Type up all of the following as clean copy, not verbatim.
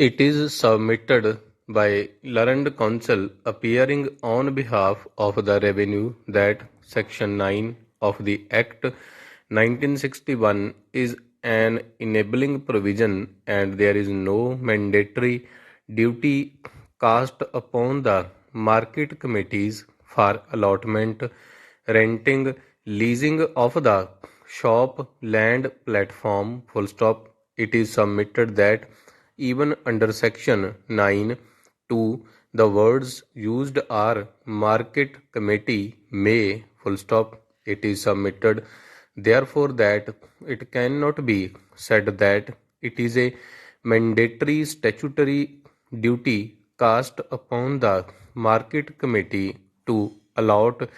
It is submitted by learned counsel appearing on behalf of the revenue that Section 9 of the Act 1961 is an enabling provision and there is no mandatory duty cast upon the market committees for allotment, renting, leasing of the shop land platform. Full stop. It is submitted that even under Section 9 2, the words used are market committee may, full stop. It is submitted therefore that it cannot be said that it is a mandatory statutory duty cast upon the market committee to allot,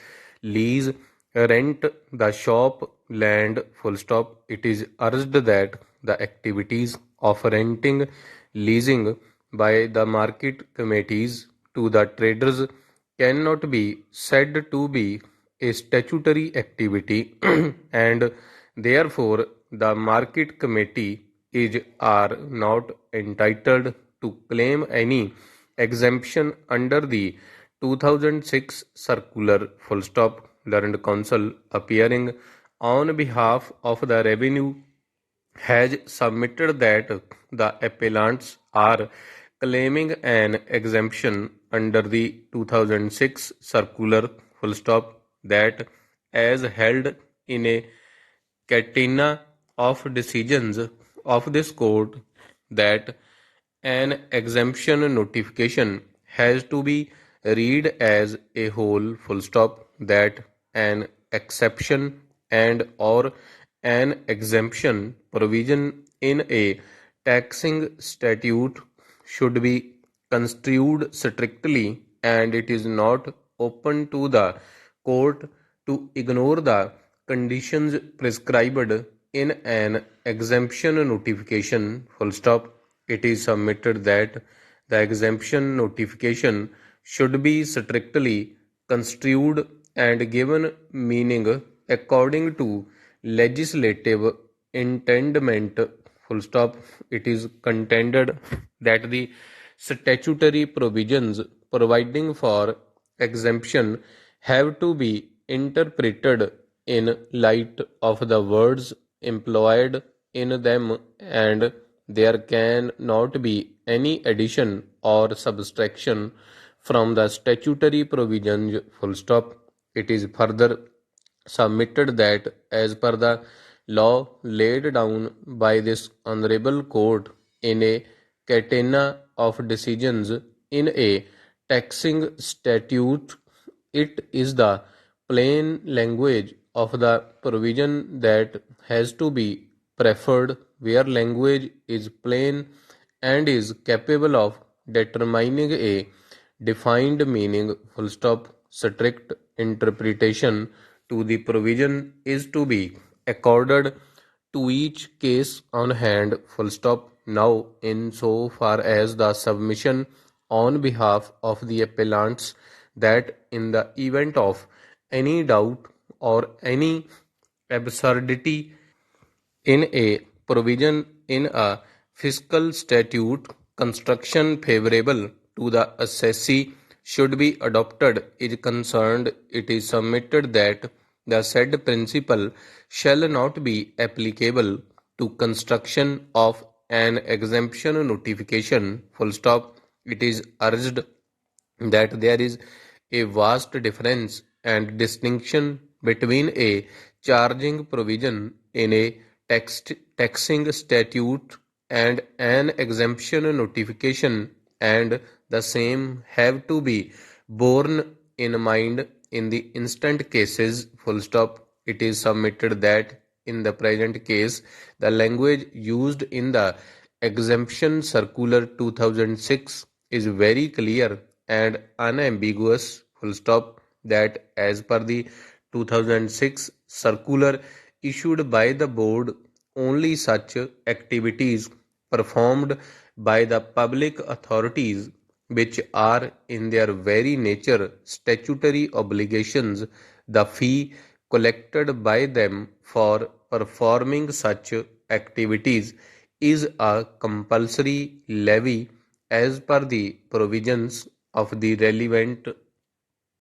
lease, rent the shop land, full stop. It is urged that the activities of renting, leasing by the market committees to the traders cannot be said to be a statutory activity and therefore the market committee is are not entitled to claim any exemption under the 2006 circular. Full stop. Learned counsel appearing on behalf of the revenue has submitted that the appellants are claiming an exemption under the 2006 circular. Full stop. That as held in a catena of decisions of this court, that an exemption notification has to be read as a whole. Full stop. That an exception and or an exemption provision in a taxing statute should be construed strictly and it is not open to the court to ignore the conditions prescribed in an exemption notification. Full stop. It is submitted that the exemption notification should be strictly construed and given meaning according to legislative intendment. Full stop. It is contended that the statutory provisions providing for exemption have to be interpreted in light of the words employed in them and there can not be any addition or subtraction from the statutory provisions. Full stop. It is further submitted that as per the law laid down by this honorable court in a catena of decisions in a taxing statute, it is the plain language of the provision that has to be preferred. Where language is plain and is capable of determining a defined meaning, full stop, strict interpretation to the provision is to be accorded to each case on hand. Full stop. Now, in so far as the submission on behalf of the appellants that in the event of any doubt or any absurdity in a provision in a fiscal statute, construction favorable to the assessee should be adopted is concerned, it is submitted that the said principle shall not be applicable to construction of an exemption notification. Full stop. It is urged that there is a vast difference and distinction between a charging provision in a taxing statute and an exemption notification, and the same have to be borne in mind in the instant cases. Full stop. It is submitted that in the present case the language used in the exemption circular 2006 is very clear and unambiguous. Full stop. That as per the 2006 circular issued by the board, only such activities performed by the public authorities which are in their very nature statutory obligations, the fee collected by them for performing such activities is a compulsory levy as per the provisions of the relevant